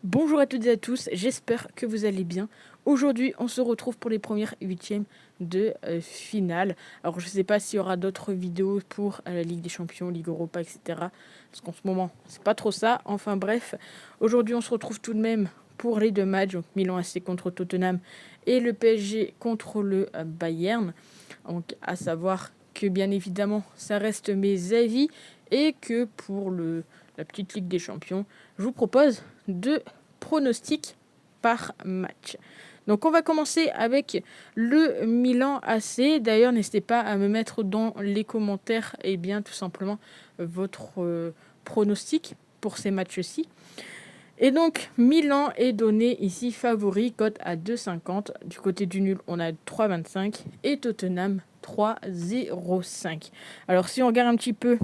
Bonjour à toutes et à tous, j'espère que vous allez bien. Aujourd'hui, on se retrouve pour les premières huitièmes de finale. Alors, je ne sais pas s'il y aura d'autres vidéos pour la Ligue des Champions, Ligue Europa, etc. Parce qu'en ce moment, c'est pas trop ça. Enfin bref, aujourd'hui, on se retrouve tout de même pour les deux matchs. Donc, Milan AC contre Tottenham et le PSG contre le Bayern. Donc, à savoir que bien évidemment, ça reste mes avis et que pour la petite Ligue des Champions, je vous propose deux pronostics par match. Donc on va commencer avec le Milan AC. D'ailleurs, n'hésitez pas à me mettre dans les commentaires tout simplement votre pronostic pour ces matchs-ci. Et donc, Milan est donné ici favori, cote à 2,50. Du côté du nul, on a 3,25 et Tottenham 3,05. Alors, si on regarde un petit peu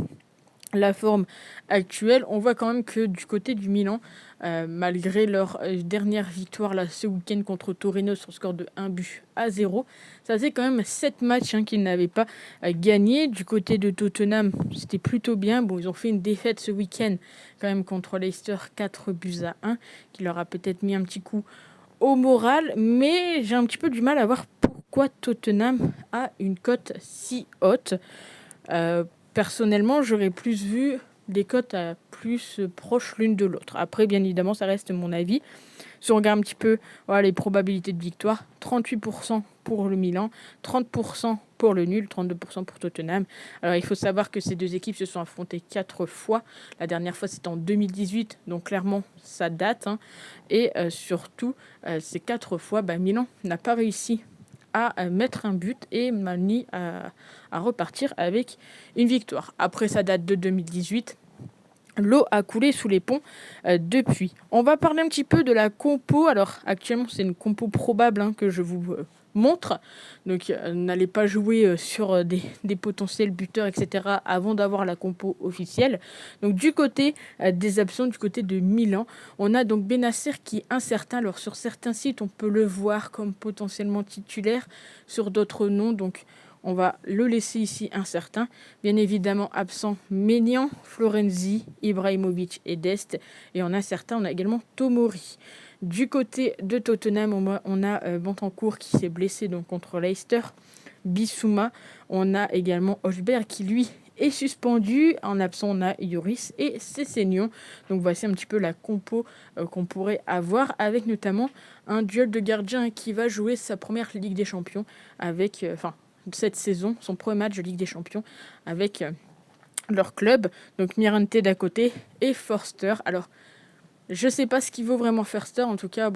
la forme actuelle, on voit quand même que du côté du Milan, malgré leur dernière victoire là, ce week-end contre Torino sur le score de 1-0, ça faisait quand même 7 matchs qu'ils n'avaient pas gagné. Du côté de Tottenham, c'était plutôt bien. Bon, ils ont fait une défaite ce week-end quand même contre Leicester 4-1, qui leur a peut-être mis un petit coup au moral, mais j'ai un petit peu du mal à voir pourquoi Tottenham a une cote si haute. Personnellement, j'aurais plus vu des cotes à plus proches l'une de l'autre. Après, bien évidemment, ça reste mon avis. Si on regarde un petit peu les probabilités de victoire, 38% pour le Milan, 30% pour le nul, 32% pour Tottenham. Alors, il faut savoir que ces deux équipes se sont affrontées 4 fois. La dernière fois, c'était en 2018, donc clairement, ça date. Et surtout, ces 4 fois, Milan n'a pas réussi à mettre un but et Malny à repartir avec une victoire. Après, ça date de 2018. L'eau a coulé sous les ponts depuis. On va parler un petit peu de la compo. Alors, actuellement, c'est une compo probable que je vous montre. Donc, n'allez pas jouer sur des potentiels buteurs, etc. avant d'avoir la compo officielle. Donc, du côté des absents, du côté de Milan, on a donc Bennacer qui est incertain. Alors, sur certains sites, on peut le voir comme potentiellement titulaire. Sur d'autres, non. Donc, on va le laisser ici incertain. Bien évidemment, absent Maignan, Florenzi, Ibrahimovic et Dest. Et en incertain, on a également Tomori. Du côté de Tottenham, on a Bentancur qui s'est blessé donc, contre Leicester. Bissouma. On a également Hochberg qui, lui, est suspendu. En absent, on a Lloris et Sessegnon. Donc voici un petit peu la compo qu'on pourrait avoir, avec notamment un duel de gardiens qui va jouer sa première Ligue des Champions avec... cette saison, son premier match de Ligue des Champions avec leur club. Donc Mirante d'à côté et Forster. Alors, je ne sais pas ce qu'il vaut vraiment Forster. En tout cas,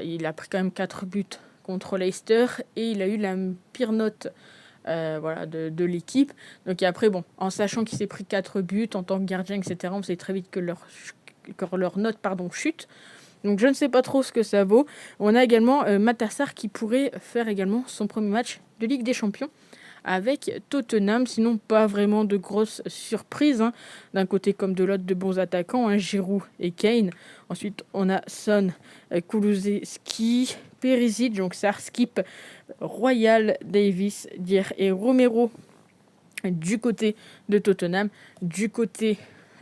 il a pris quand même 4 buts contre Leicester et il a eu la pire note de l'équipe. Donc après, en sachant qu'il s'est pris 4 buts en tant que gardien, etc., on sait très vite que leur note chute. Donc je ne sais pas trop ce que ça vaut. On a également Matassar qui pourrait faire également son premier match de Ligue des Champions avec Tottenham. Sinon, pas vraiment de grosses surprises. D'un côté comme de l'autre, de bons attaquants, Giroud et Kane. Ensuite, on a Son, Kulusevski, Perisic, donc Skip, Royal, Davis, Dier et Romero du côté de Tottenham. Du côté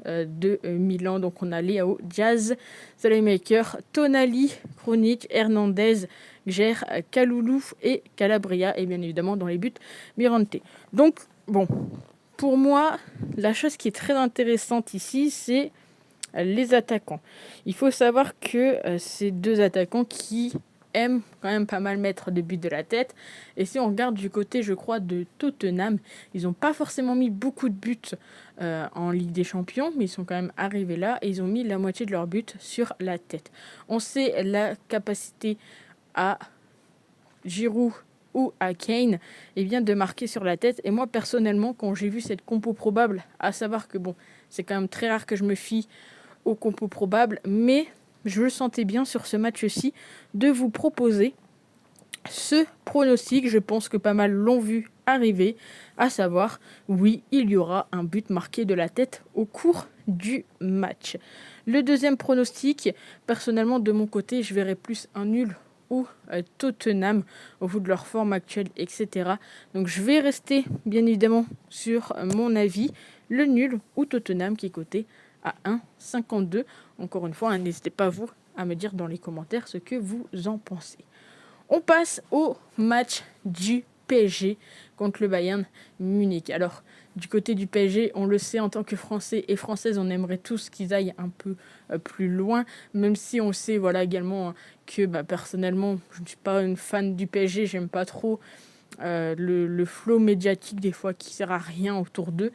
de Milan, donc on a Leao, Diaz, Salemaker, Tonali, Kronic, Hernandez, Gjer, Kaloulou et Calabria, et bien évidemment dans les buts, Mirante. Donc, pour moi, la chose qui est très intéressante ici, c'est les attaquants. Il faut savoir que ces deux attaquants qui aiment quand même pas mal mettre des buts de la tête. Et si on regarde du côté, je crois, de Tottenham, ils n'ont pas forcément mis beaucoup de buts en Ligue des Champions, mais ils sont quand même arrivés là et ils ont mis la moitié de leurs buts sur la tête. On sait la capacité à Giroud ou à Kane de marquer sur la tête. Et moi, personnellement, quand j'ai vu cette compo probable, à savoir que c'est quand même très rare que je me fie aux compos probables, mais je le sentais bien sur ce match-ci de vous proposer ce pronostic. Je pense que pas mal l'ont vu arriver, à savoir, oui, il y aura un but marqué de la tête au cours du match. Le deuxième pronostic, personnellement de mon côté, je verrais plus un nul ou Tottenham au vu de leur forme actuelle, etc. Donc je vais rester bien évidemment sur mon avis, le nul ou Tottenham qui est coté à 1,52. Encore une fois, n'hésitez pas vous à me dire dans les commentaires ce que vous en pensez. On passe au match du PSG contre le Bayern Munich. Alors, du côté du PSG, on le sait, en tant que Français et Françaises, on aimerait tous qu'ils aillent un peu plus loin, même si on sait également que personnellement, je ne suis pas une fan du PSG, j'aime pas trop le flow médiatique des fois qui sert à rien autour d'eux.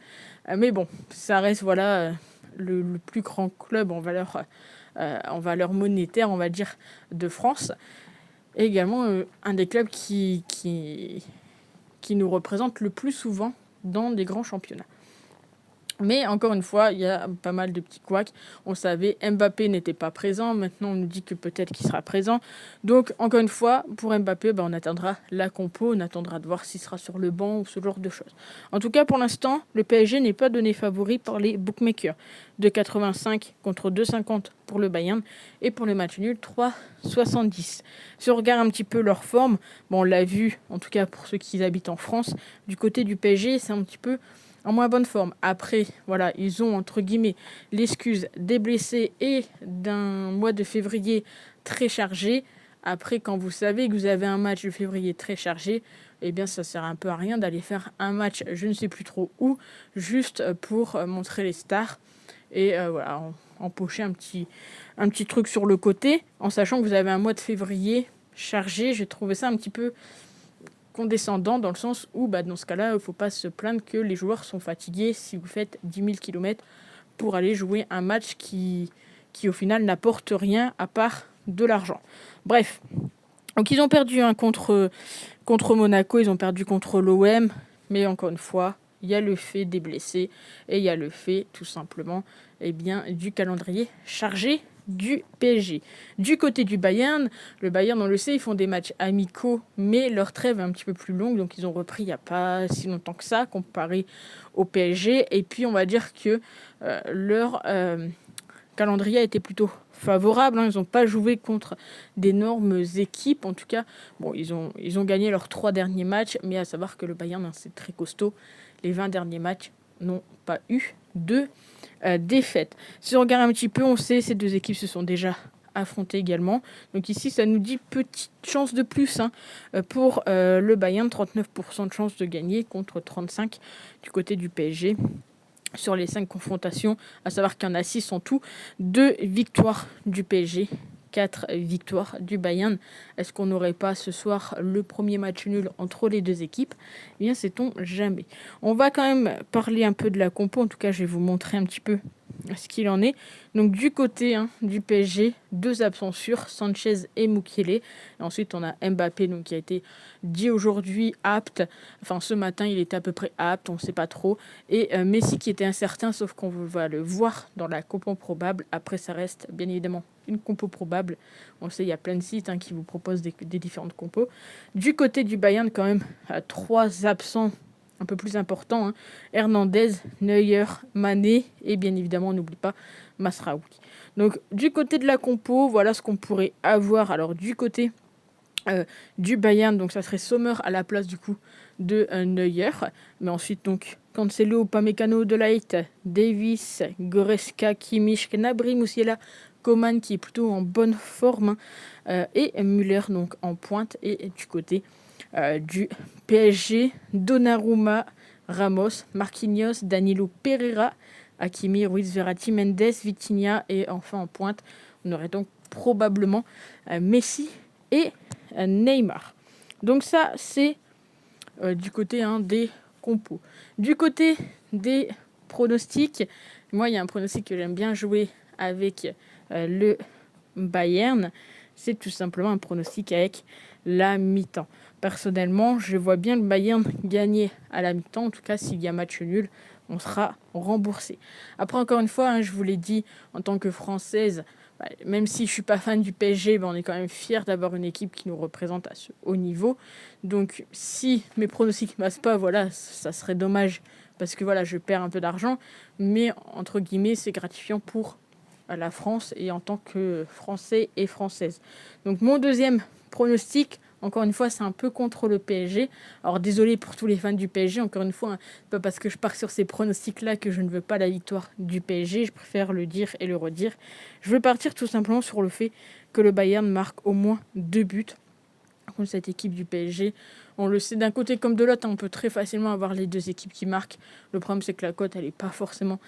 Mais bon, ça reste le plus grand club en valeur monétaire, on va dire, de France. Et également un des clubs qui nous représente le plus souvent dans des grands championnats. Mais encore une fois, il y a pas mal de petits couacs. On savait, Mbappé n'était pas présent. Maintenant, on nous dit que peut-être qu'il sera présent. Donc, encore une fois, pour Mbappé, on attendra la compo. On attendra de voir s'il sera sur le banc ou ce genre de choses. En tout cas, pour l'instant, le PSG n'est pas donné favori par les bookmakers. 2,85 contre 2,50 pour le Bayern. Et pour le match nul, 3,70. Si on regarde un petit peu leur forme, on l'a vu, en tout cas pour ceux qui habitent en France, du côté du PSG, c'est un petit peu en moins bonne forme. Après, ils ont, entre guillemets, l'excuse des blessés et d'un mois de février très chargé. Après, quand vous savez que vous avez un match de février très chargé, ça sert un peu à rien d'aller faire un match, je ne sais plus trop où, juste pour montrer les stars et empocher un petit truc sur le côté, en sachant que vous avez un mois de février chargé. J'ai trouvé ça un petit peu condescendant dans le sens où dans ce cas-là, il ne faut pas se plaindre que les joueurs sont fatigués si vous faites 10 000 km pour aller jouer un match qui au final n'apporte rien à part de l'argent. Bref, donc ils ont perdu contre Monaco, ils ont perdu contre l'OM, mais encore une fois, il y a le fait des blessés et il y a le fait tout simplement du calendrier chargé du PSG. Du côté du Bayern, le Bayern, on le sait, ils font des matchs amicaux, mais leur trêve est un petit peu plus longue, donc ils ont repris il n'y a pas si longtemps que ça, comparé au PSG. Et puis, on va dire que leur calendrier a été plutôt favorable. Ils n'ont pas joué contre d'énormes équipes. En tout cas, ils ont gagné leurs 3 derniers matchs, mais à savoir que le Bayern, c'est très costaud. Les 20 derniers matchs n'ont pas eu de défaite. Si on regarde un petit peu, on sait ces deux équipes se sont déjà affrontées également. Donc ici, ça nous dit petite chance de plus pour le Bayern, 39% de chance de gagner contre 35% du côté du PSG. Sur les 5 confrontations, à savoir qu'il y en a 6 en tout, 2 victoires du PSG, 4 victoires du Bayern. Est-ce qu'on n'aurait pas ce soir le premier match nul entre les deux équipes ? Eh bien, sait-on jamais. On va quand même parler un peu de la compo. En tout cas, je vais vous montrer un petit peu ce qu'il en est. Donc, du côté du PSG, 2 absents sûrs, Sanchez et Mukiele. Et ensuite, on a Mbappé, donc, qui a été dit aujourd'hui apte. Enfin, ce matin, il était à peu près apte, on ne sait pas trop. Et Messi qui était incertain, sauf qu'on va le voir dans la compo probable. Après, ça reste bien évidemment une compo probable. On sait, il y a plein de sites qui vous proposent des différentes compos. Du côté du Bayern, quand même, 3 absents un peu plus importants. Hernandez, Neuer, Mané et bien évidemment, on n'oublie pas Masraoui. Donc, du côté de la compo, voilà ce qu'on pourrait avoir. Alors, du côté du Bayern, donc ça serait Sommer à la place du coup de Neuer. Mais ensuite, donc, Cancelo, Upamecano, De Ligt, Davis, Goretzka, Kimmich, Gnabry, Musiala, Coman qui est plutôt en bonne forme et Müller donc en pointe. Et du côté du PSG, Donnarumma, Ramos, Marquinhos, Danilo Pereira, Hakimi, Ruiz, Verratti, Mendes, Vitinha et enfin en pointe, on aurait donc probablement Messi et Neymar. Donc ça, c'est du côté des compos. Du côté des pronostics, moi, il y a un pronostic que j'aime bien jouer avec le Bayern. C'est tout simplement un pronostic avec la mi-temps. Personnellement, je vois bien le Bayern gagner à la mi-temps. En tout cas, s'il y a match nul, on sera remboursé. Après, encore une fois, je vous l'ai dit, en tant que Française, même si je ne suis pas fan du PSG, on est quand même fiers d'avoir une équipe qui nous représente à ce haut niveau. Donc, si mes pronostics ne passent pas, ça serait dommage parce que je perds un peu d'argent. Mais, entre guillemets, c'est gratifiant pour la France et en tant que Français et Française. Donc, mon deuxième pronostic, Encore une fois, c'est un peu contre le PSG. Alors désolé pour tous les fans du PSG, encore une fois, hein, pas parce que je pars sur ces pronostics-là que je ne veux pas la victoire du PSG, je préfère le dire et le redire. Je veux partir tout simplement sur le fait que le Bayern marque au moins 2 buts contre cette équipe du PSG. On le sait d'un côté comme de l'autre, on peut très facilement avoir les deux équipes qui marquent. Le problème, c'est que la cote, elle n'est pas forcément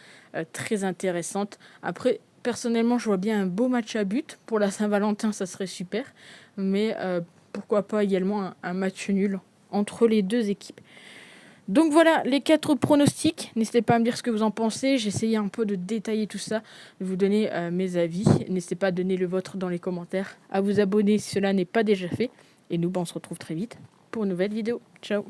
très intéressante. Après, personnellement, je vois bien un beau match à but. Pour la Saint-Valentin, ça serait super. Mais pourquoi pas également un match nul entre les deux équipes. Donc voilà, les 4 pronostics. N'hésitez pas à me dire ce que vous en pensez. J'ai essayé un peu de détailler tout ça, de vous donner mes avis. N'hésitez pas à donner le vôtre dans les commentaires, à vous abonner si cela n'est pas déjà fait. Et nous, on se retrouve très vite pour une nouvelle vidéo. Ciao!